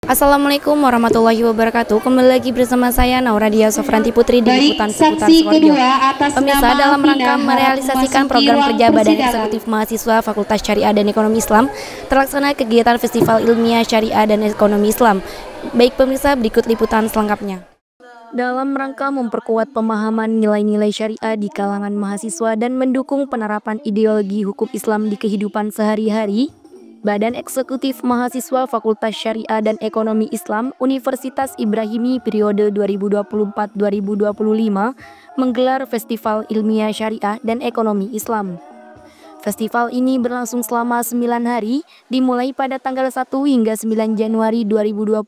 Assalamualaikum warahmatullahi wabarakatuh. Kembali lagi bersama saya Nauradia Sofranti Putri di Liputan Seputar Skorpio. Pemirsa, dalam rangka merealisasikan program kerja Badan Eksekutif Mahasiswa Fakultas Syariah dan Ekonomi Islam, terlaksana kegiatan Festival Ilmiah Syariah dan Ekonomi Islam. Baik pemirsa, berikut liputan selengkapnya. Dalam rangka memperkuat pemahaman nilai-nilai syariah di kalangan mahasiswa dan mendukung penerapan ideologi hukum Islam di kehidupan sehari-hari, Badan Eksekutif Mahasiswa Fakultas Syariah dan Ekonomi Islam Universitas Ibrahimi periode 2024-2025 menggelar Festival Ilmiah Syariah dan Ekonomi Islam. Festival ini berlangsung selama 9 hari, dimulai pada tanggal 1 hingga 9 Januari 2025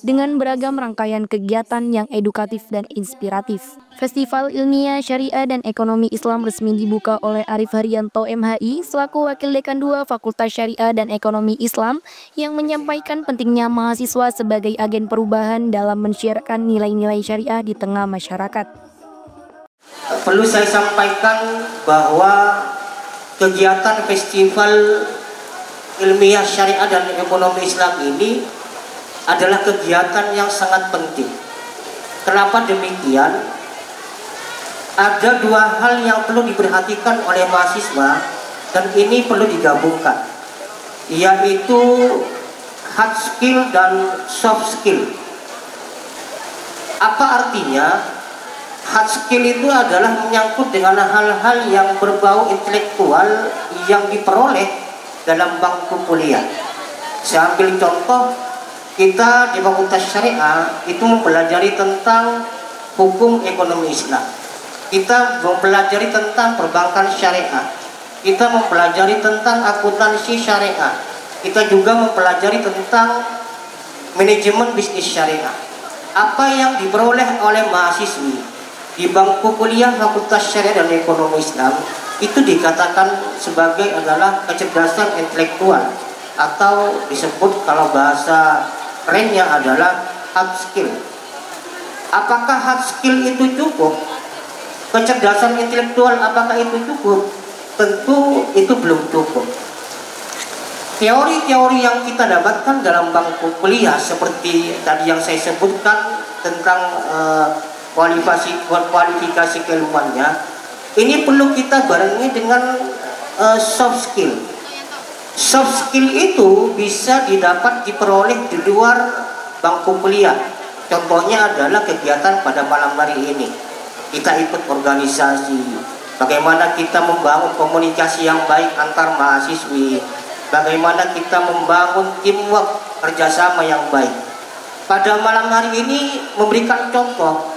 dengan beragam rangkaian kegiatan yang edukatif dan inspiratif. Festival Ilmiah Syariah dan Ekonomi Islam resmi dibuka oleh Arif Haryanto MHI selaku Wakil Dekan 2 Fakultas Syariah dan Ekonomi Islam yang menyampaikan pentingnya mahasiswa sebagai agen perubahan dalam mensiarkan nilai-nilai syariah di tengah masyarakat. Perlu saya sampaikan bahwa kegiatan Festival Ilmiah Syariah dan Ekonomi Islam ini adalah kegiatan yang sangat penting. Kenapa demikian? Ada dua hal yang perlu diperhatikan oleh mahasiswa dan ini perlu digabungkan, yaitu hard skill dan soft skill. Apa artinya? Hard skill itu adalah menyangkut dengan hal-hal yang berbau intelektual yang diperoleh dalam bangku kuliah. Saya ambil contoh, kita di Fakultas Syariah itu mempelajari tentang hukum ekonomi Islam. Kita mempelajari tentang perbankan syariah. Kita mempelajari tentang akuntansi syariah. Kita juga mempelajari tentang manajemen bisnis syariah. Apa yang diperoleh oleh mahasiswi di bangku kuliah Fakultas Syariah dan Ekonomi Islam itu dikatakan sebagai adalah kecerdasan intelektual atau disebut kalau bahasa kerennya adalah hard skill. Apakah hard skill itu cukup? Kecerdasan intelektual apakah itu cukup? Tentu itu belum cukup. Teori-teori yang kita dapatkan dalam bangku kuliah seperti tadi yang saya sebutkan tentang kualifikasi keilmuannya, ini perlu kita barengi dengan soft skill. Soft skill itu bisa diperoleh di luar bangku kuliah. Contohnya adalah kegiatan pada malam hari ini. Kita ikut organisasi, bagaimana kita membangun komunikasi yang baik antar mahasiswi, bagaimana kita membangun teamwork, kerjasama yang baik. Pada malam hari ini memberikan contoh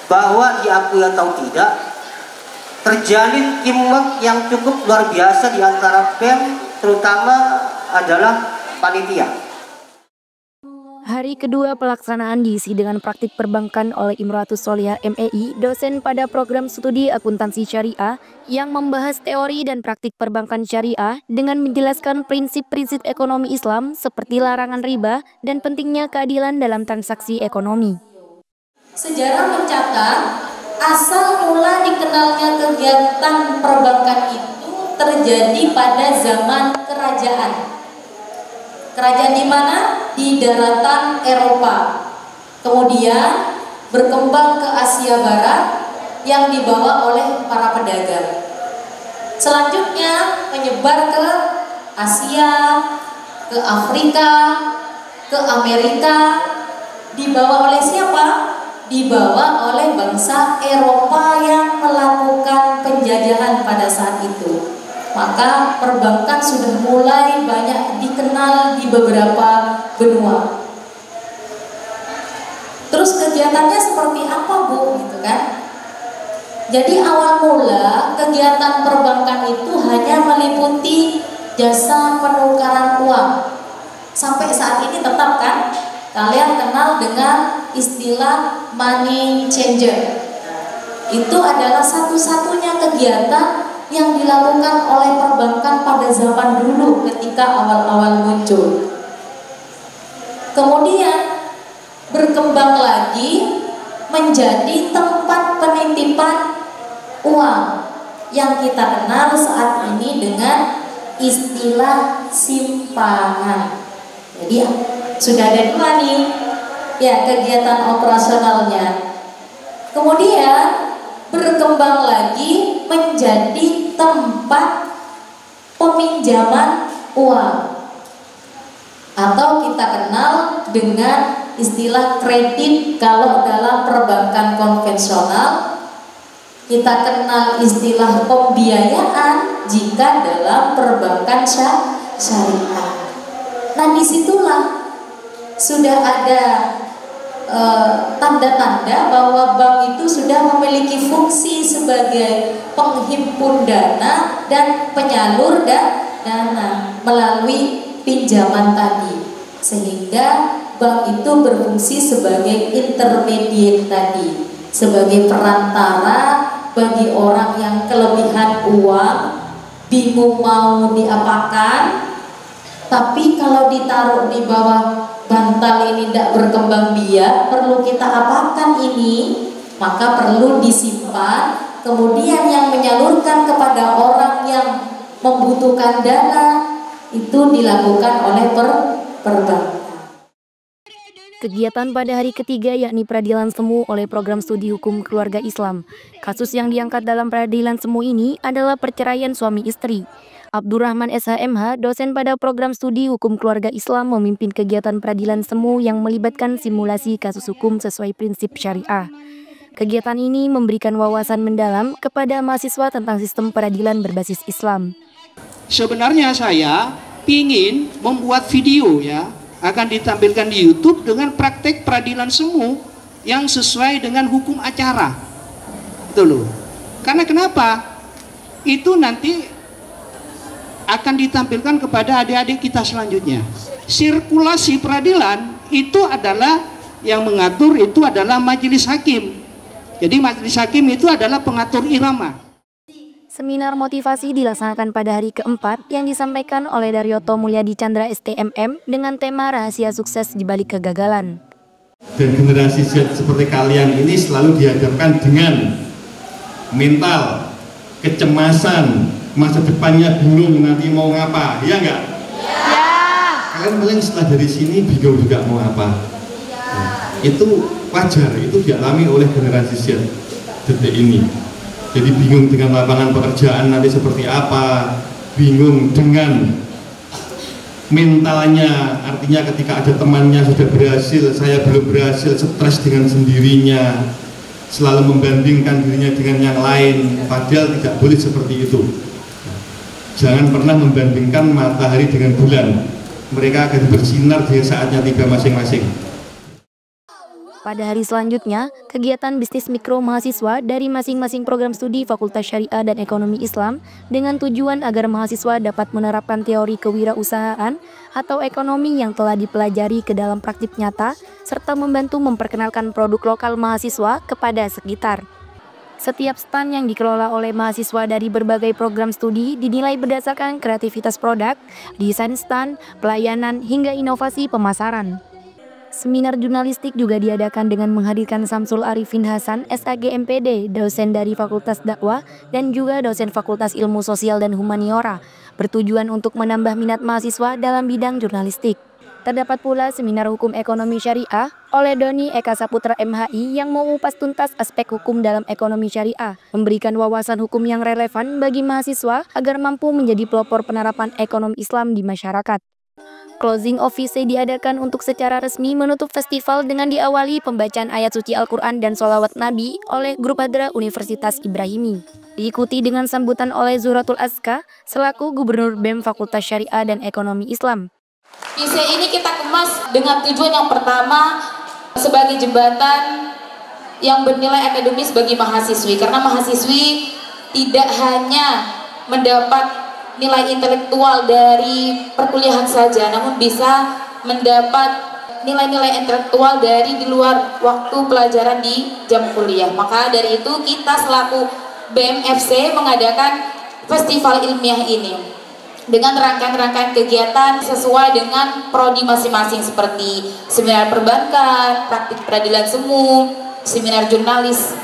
bahwa diakui atau tidak, terjalin teamwork yang cukup luar biasa di antara BEM, terutama adalah panitia. Hari kedua pelaksanaan diisi dengan praktik perbankan oleh Imratus Solihah MEI, dosen pada program studi akuntansi syariah yang membahas teori dan praktik perbankan syariah dengan menjelaskan prinsip-prinsip ekonomi Islam seperti larangan riba dan pentingnya keadilan dalam transaksi ekonomi. Sejarah mencatat asal mula dikenalnya kegiatan perbankan itu terjadi pada zaman kerajaan. Kerajaan di mana? Di daratan Eropa. Kemudian berkembang ke Asia Barat yang dibawa oleh para pedagang. Selanjutnya menyebar ke Asia, ke Afrika, ke Amerika. Dibawa oleh siapa? Dibawa oleh bangsa Eropa yang melakukan penjajahan pada saat itu. Maka perbankan sudah mulai banyak dikenal di beberapa benua. Terus kegiatannya seperti apa, Bu? Gitu kan? Jadi awal mula kegiatan perbankan itu hanya meliputi jasa penukaran uang. Sampai saat ini tetap kan? Kalian kenal dengan istilah money changer. Itu adalah satu-satunya kegiatan yang dilakukan oleh perbankan pada zaman dulu ketika awal-awal muncul. Kemudian berkembang lagi menjadi tempat penitipan uang yang kita kenal saat ini dengan istilah simpanan. Jadi Sudah ada 2 nih, ya, kegiatan operasionalnya. Kemudian berkembang lagi menjadi tempat peminjaman uang, atau kita kenal dengan istilah kredit. Kalau dalam perbankan konvensional kita kenal istilah pembiayaan jika dalam perbankan syariah. Nah, disitulah sudah ada tanda-tanda bahwa bank itu sudah memiliki fungsi sebagai penghimpun dana dan penyalur dana melalui pinjaman tadi, sehingga bank itu berfungsi sebagai intermediate tadi, sebagai perantara bagi orang yang kelebihan uang, bingung mau diapakan, tapi kalau ditaruh di bawah bantal ini tidak berkembang biak, perlu kita apakan ini, maka perlu disimpan. Kemudian yang menyalurkan kepada orang yang membutuhkan dana itu dilakukan oleh perbankan. Kegiatan pada hari ketiga yakni peradilan semu oleh program studi hukum keluarga Islam. Kasus yang diangkat dalam peradilan semu ini adalah perceraian suami istri. Abdurrahman SHMH, dosen pada program studi hukum keluarga Islam, memimpin kegiatan peradilan semu yang melibatkan simulasi kasus hukum sesuai prinsip syariah. Kegiatan ini memberikan wawasan mendalam kepada mahasiswa tentang sistem peradilan berbasis Islam. Sebenarnya saya ingin membuat video ya, akan ditampilkan di YouTube dengan praktek peradilan semu yang sesuai dengan hukum acara. Itu loh. Karena kenapa? Itu nanti akan ditampilkan kepada adik-adik kita selanjutnya. Sirkulasi peradilan itu adalah yang mengatur, itu adalah majelis hakim. Jadi majelis hakim itu adalah pengatur irama. Seminar motivasi dilaksanakan pada hari keempat yang disampaikan oleh Daryoto Mulyadi Chandra STMM dengan tema rahasia sukses di balik kegagalan. Dan generasi Z seperti kalian ini selalu dihadapkan dengan mental, kecemasan, masa depannya bingung nanti mau ngapa, ya enggak? Ya. Kalian paling setelah dari sini bingung juga mau apa. Nah, itu wajar, itu dialami oleh generasi Z detik ini. Jadi bingung dengan lapangan pekerjaan nanti seperti apa, bingung dengan mentalnya, artinya ketika ada temannya sudah berhasil, saya belum berhasil, stres dengan sendirinya, selalu membandingkan dirinya dengan yang lain, padahal tidak boleh seperti itu. Jangan pernah membandingkan matahari dengan bulan. Mereka akan bersinar di saatnya tiba masing-masing. Pada hari selanjutnya, kegiatan bisnis mikro mahasiswa dari masing-masing program studi Fakultas Syariah dan Ekonomi Islam dengan tujuan agar mahasiswa dapat menerapkan teori kewirausahaan atau ekonomi yang telah dipelajari ke dalam praktik nyata, serta membantu memperkenalkan produk lokal mahasiswa kepada sekitar. Setiap stand yang dikelola oleh mahasiswa dari berbagai program studi dinilai berdasarkan kreativitas produk, desain stand, pelayanan, hingga inovasi pemasaran. Seminar jurnalistik juga diadakan dengan menghadirkan Samsul Arifin Hasan, SAG MPD, dosen dari Fakultas Dakwah, dan juga dosen Fakultas Ilmu Sosial dan Humaniora, bertujuan untuk menambah minat mahasiswa dalam bidang jurnalistik. Terdapat pula seminar hukum ekonomi syariah oleh Doni Eka Saputra MHI yang mengupas tuntas aspek hukum dalam ekonomi syariah, memberikan wawasan hukum yang relevan bagi mahasiswa agar mampu menjadi pelopor penerapan ekonomi Islam di masyarakat. Closing office diadakan untuk secara resmi menutup festival dengan diawali pembacaan ayat suci Al-Quran dan sholawat Nabi oleh grup Hadra Universitas Ibrahimi. Diikuti dengan sambutan oleh Zuratul Azka selaku Gubernur BEM Fakultas Syariah dan Ekonomi Islam. Visi ini kita kemas dengan tujuan yang pertama sebagai jembatan yang bernilai akademis bagi mahasiswi, karena mahasiswi tidak hanya mendapat nilai intelektual dari perkuliahan saja, namun bisa mendapat nilai-nilai intelektual dari di luar waktu pelajaran di jam kuliah. Maka dari itu kita selaku BMFC mengadakan festival ilmiah ini dengan rangkaian-rangkaian kegiatan sesuai dengan prodi masing-masing seperti seminar perbankan, praktik peradilan semu, seminar jurnalis,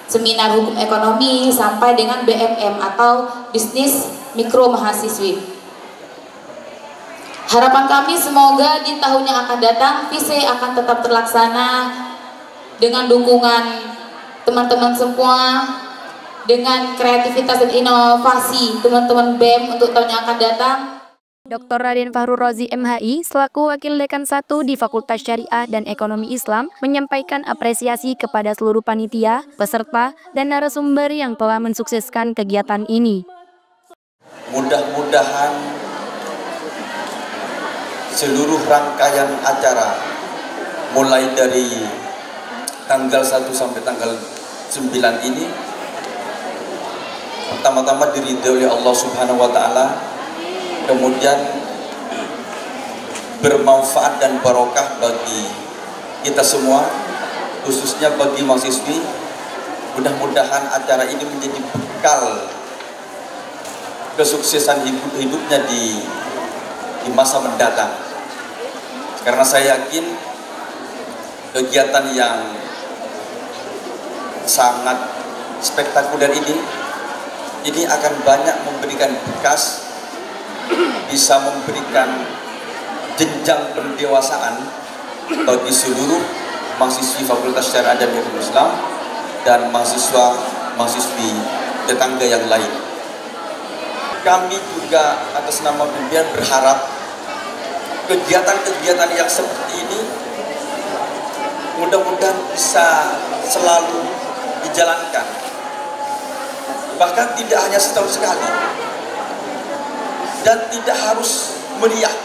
seminar hukum ekonomi, sampai dengan BMM atau bisnis mikro mahasiswi. Harapan kami semoga di tahun yang akan datang visi akan tetap terlaksana dengan dukungan teman-teman semua, dengan kreativitas dan inovasi teman-teman BEM untuk tahun yang akan datang. Dr. Raden Fahru Rozi MHI selaku Wakil Dekan 1 di Fakultas Syariah dan Ekonomi Islam menyampaikan apresiasi kepada seluruh panitia, peserta, dan narasumber yang telah mensukseskan kegiatan ini. Mudah-mudahan seluruh rangkaian acara mulai dari tanggal 1 sampai tanggal 9 ini pertama-tama diridhoi oleh Allah Subhanahu wa taala, kemudian bermanfaat dan barokah bagi kita semua, khususnya bagi mahasiswi. Mudah-mudahan acara ini menjadi bekal kesuksesan hidupnya di masa mendatang. Karena saya yakin kegiatan yang sangat spektakuler ini akan banyak memberikan bekas, bisa memberikan jenjang pendewasaan bagi seluruh mahasiswi Fakultas Syariah dan Ekonomi Islam dan mahasiswi tetangga yang lain. Kami juga atas nama pimpinan berharap kegiatan-kegiatan yang seperti ini mudah-mudahan bisa selalu dijalankan, bahkan tidak hanya setahun sekali, dan tidak harus meriah.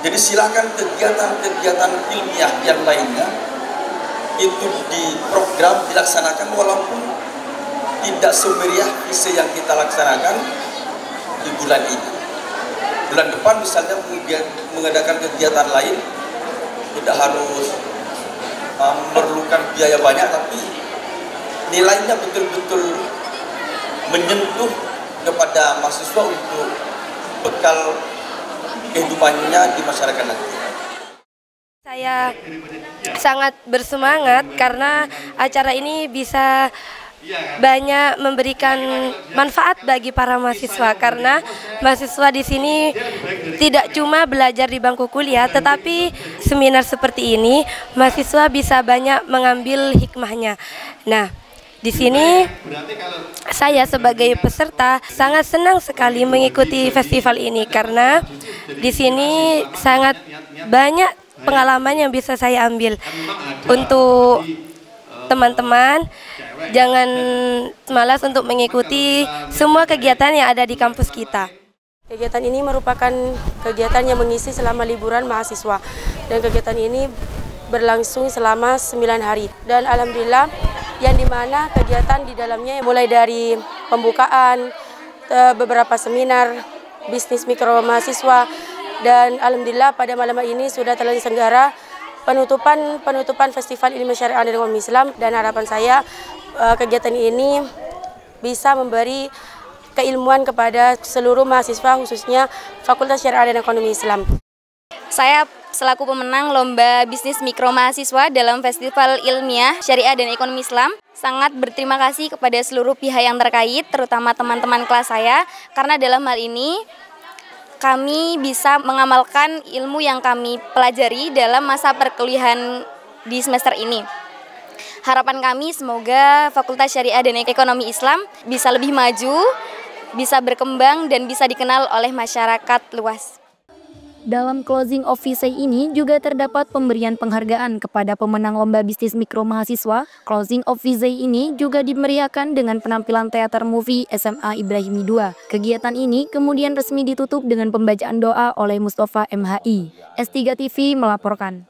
Jadi silakan kegiatan-kegiatan ilmiah yang lainnya itu diprogram dilaksanakan walaupun tidak semeriah visi yang kita laksanakan di bulan ini. Bulan depan misalnya mengadakan kegiatan lain, tidak harus memerlukan biaya banyak, tapi nilainya betul-betul menyentuh kepada mahasiswa untuk bekal kehidupannya di masyarakat nanti. Saya sangat bersemangat karena acara ini bisa banyak memberikan manfaat bagi para mahasiswa, karena mahasiswa di sini tidak cuma belajar di bangku kuliah, tetapi seminar seperti ini mahasiswa bisa banyak mengambil hikmahnya. Nah, di sini saya sebagai peserta sangat senang sekali mengikuti festival ini karena di sini sangat banyak pengalaman yang bisa saya ambil. Untuk teman-teman, jangan malas untuk mengikuti semua kegiatan yang ada di kampus kita. Kegiatan ini merupakan kegiatan yang mengisi selama liburan mahasiswa, dan kegiatan ini berlangsung selama 9 hari. Dan alhamdulillah, yang dimana kegiatan di dalamnya mulai dari pembukaan, beberapa seminar, bisnis mikro mahasiswa, dan alhamdulillah pada malam ini sudah terselenggara penutupan Festival Ilmu Syariah dan Ekonomi Islam, dan harapan saya kegiatan ini bisa memberi keilmuan kepada seluruh mahasiswa khususnya Fakultas Syariah dan Ekonomi Islam. Saya selaku pemenang Lomba Bisnis Mikro Mahasiswa dalam Festival Ilmiah Syariah dan Ekonomi Islam sangat berterima kasih kepada seluruh pihak yang terkait, terutama teman-teman kelas saya, karena dalam hal ini kami bisa mengamalkan ilmu yang kami pelajari dalam masa perkuliahan di semester ini. Harapan kami semoga Fakultas Syariah dan Ekonomi Islam bisa lebih maju, bisa berkembang, dan bisa dikenal oleh masyarakat luas. Dalam closing of Visay ini juga terdapat pemberian penghargaan kepada pemenang Lomba Bisnis Mikro Mahasiswa. Closing of Visay ini juga dimeriahkan dengan penampilan teater movie SMA Ibrahimi II. Kegiatan ini kemudian resmi ditutup dengan pembacaan doa oleh Mustafa MHI. S3 TV melaporkan.